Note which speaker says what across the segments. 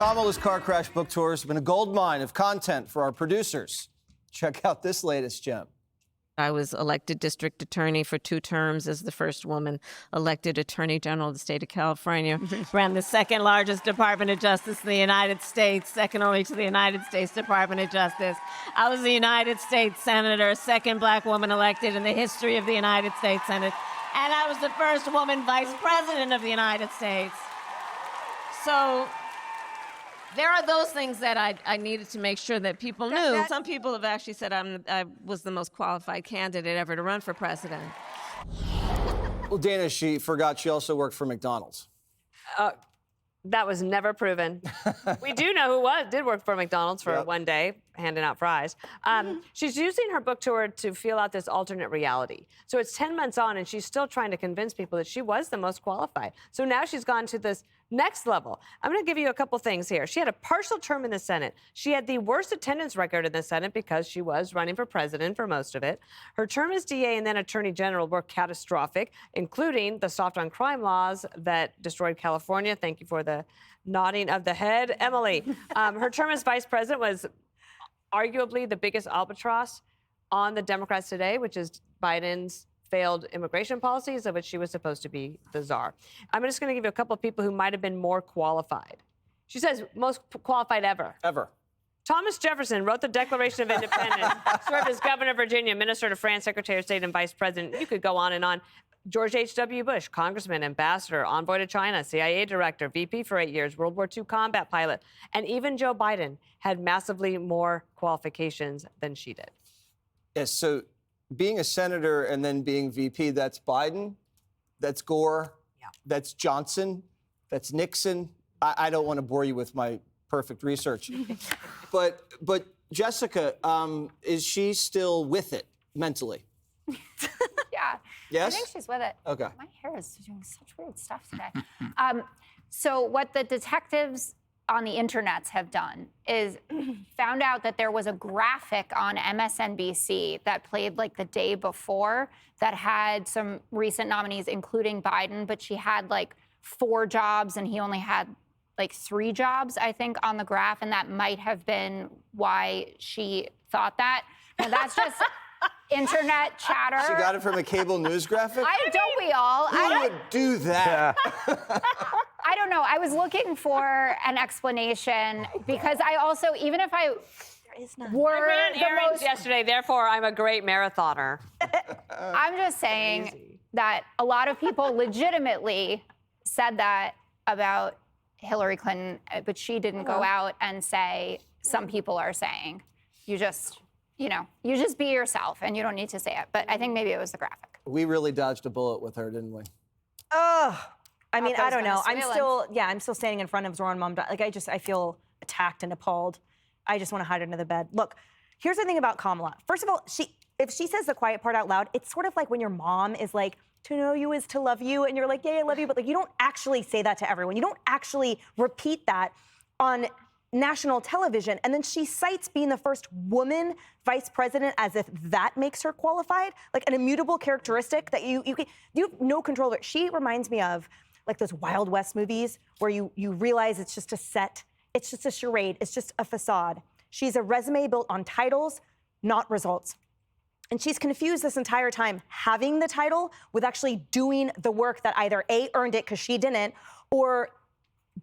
Speaker 1: Kamala's car crash book tour has been a goldmine of content for our producers. Check out this latest gem.
Speaker 2: I was elected district attorney for 2 terms as the first woman elected attorney general of the state of California. Ran the second largest Department of Justice in the United States, second only to the United States Department of Justice. I was a United States Senator, second black woman elected in the history of the United States Senate. And I was the first woman vice president of the United States. So there are those things that I needed to make sure that people knew. Some people have actually said I was the most qualified candidate ever to run for president.
Speaker 1: Well, Dana, she forgot she also worked for McDonald's.
Speaker 3: That was never proven. We do know who did work for McDonald's for one day, handing out fries. She's using her book tour to feel out this alternate reality. So it's 10 months on, and she's still trying to convince people that she was the most qualified. So now she's gone to this next level. I'm going to give you a couple things here. She had a partial term in the Senate. She had the worst attendance record in the Senate because she was running for president for most of it. Her term as DA and then Attorney General were catastrophic, including the soft on crime laws that destroyed California. Thank you for the nodding of the head, Emily. Her term as vice president was arguably the biggest albatross on the Democrats today, which is Biden's failed immigration policies, of which she was supposed to be the czar. I'm just going to give you a couple of people who might have been more qualified. She says most qualified ever.
Speaker 1: Ever.
Speaker 3: Thomas Jefferson wrote the Declaration of Independence, served as governor of Virginia, minister to France, secretary of state, and vice president. You could go on and on. George H.W. Bush, congressman, ambassador, envoy to China, CIA director, VP for 8 years, World War II combat pilot. And even Joe Biden had massively more qualifications than she did.
Speaker 1: Yes, so being a senator and then being VP, that's Biden, that's Gore, that's Johnson, that's Nixon. I don't want to bore you with my perfect research. but Jessica, is she still with it mentally?
Speaker 4: Yeah.
Speaker 1: Yes?
Speaker 4: I think she's with it.
Speaker 1: Okay.
Speaker 4: My hair is doing such weird stuff today. So what the detectives on the internets have done is found out that there was a graphic on MSNBC that played like the day before that had some recent nominees, including Biden, but she had like 4 jobs and he only had like 3 jobs, I think, on the graph. And that might have been why she thought that. Now that's just internet chatter.
Speaker 1: She got it from a cable news graphic?
Speaker 4: Don't we all?
Speaker 1: Who would do that?
Speaker 4: I don't know. I was looking for an explanation because I also, even if I were
Speaker 3: I ran
Speaker 4: the
Speaker 3: errands
Speaker 4: most,
Speaker 3: yesterday, therefore I'm a great marathoner.
Speaker 4: I'm just saying that a lot of people legitimately said that about Hillary Clinton, but she didn't go out and say, some people are saying. You just be yourself and you don't need to say it. But I think maybe it was the graphic.
Speaker 1: We really dodged a bullet with her, didn't we?
Speaker 5: I mean, I don't know.
Speaker 4: Venezuelans.
Speaker 5: I'm still standing in front of Zoran Mamdani. Like, I feel attacked and appalled. I just want to hide under the bed. Look, here's the thing about Kamala. First of all, if she says the quiet part out loud, it's sort of like when your mom is like, to know you is to love you, and you're like, yeah, I love you, but like you don't actually say that to everyone. You don't actually repeat that on national television. And then she cites being the first woman vice president as if that makes her qualified, like an immutable characteristic that you have no control over. She reminds me of like those Wild West movies where you realize it's just a set, it's just a charade, it's just a facade. She's a resume built on titles, not results. And she's confused this entire time having the title with actually doing the work that either A, earned it because she didn't, or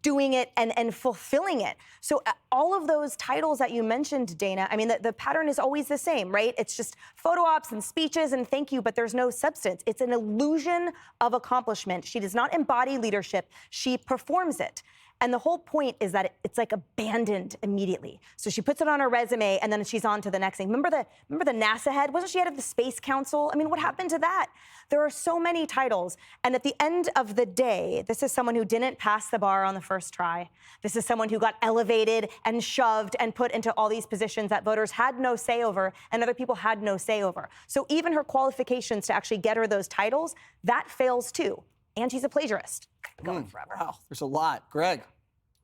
Speaker 5: doing it and fulfilling it. So all of those titles that you mentioned, Dana, I mean, the pattern is always the same, right? It's just photo ops and speeches and thank you, but there's no substance. It's an illusion of accomplishment. She does not embody leadership. She performs it. And the whole point is that it's like abandoned immediately. So she puts it on her resume and then she's on to the next thing. Remember the NASA head? Wasn't she head of the Space Council? I mean, what happened to that? There are so many titles. And at the end of the day, this is someone who didn't pass the bar on the first try. This is someone who got elevated and shoved and put into all these positions that voters had no say over and other people had no say over. So even her qualifications to actually get her those titles, that fails too. And she's a plagiarist. Going forever.
Speaker 1: Wow, there's a lot. Greg.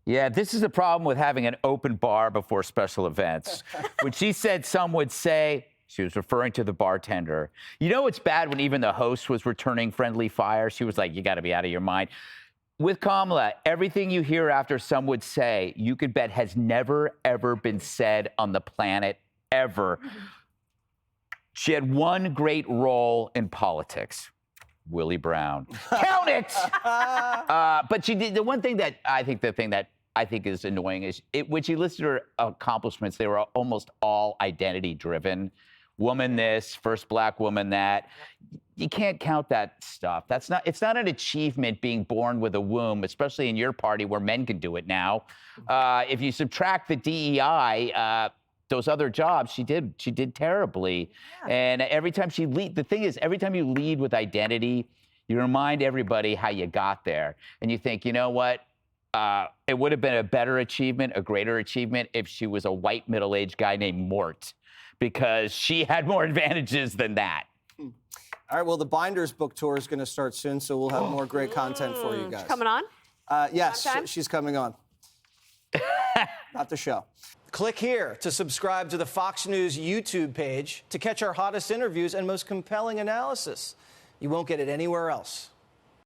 Speaker 6: Yeah, this is the problem with having an open bar before special events. When she said some would say, she was referring to the bartender. You know it's bad when even the host was returning friendly fire. She was like, you got to be out of your mind. with Kamala, everything you hear after Some Would Say, you could bet has never, ever been said on the planet, ever. She had one great role in politics. Willie Brown. Count it! But she did the one thing that I think is annoying is when she listed her accomplishments, they were almost all identity driven. Woman this, first black woman that. You can't count that stuff. It's not an achievement being born with a womb, especially in your party where men can do it now. If you subtract the DEI, those other jobs, she did terribly. Yeah. And every time the thing is, every time you lead with identity, you remind everybody how you got there. And you think, you know what? It would have been a better achievement, a greater achievement if she was a white middle-aged guy named Mort, because she had more advantages than that.
Speaker 1: All right, well, the Binders book tour is going to start soon, so we'll have more great content for you guys.
Speaker 3: Coming on?
Speaker 1: Yes, she's coming on. Not the show. Click here to subscribe to the Fox News YouTube page to catch our hottest interviews and most compelling analysis. You won't get it anywhere else.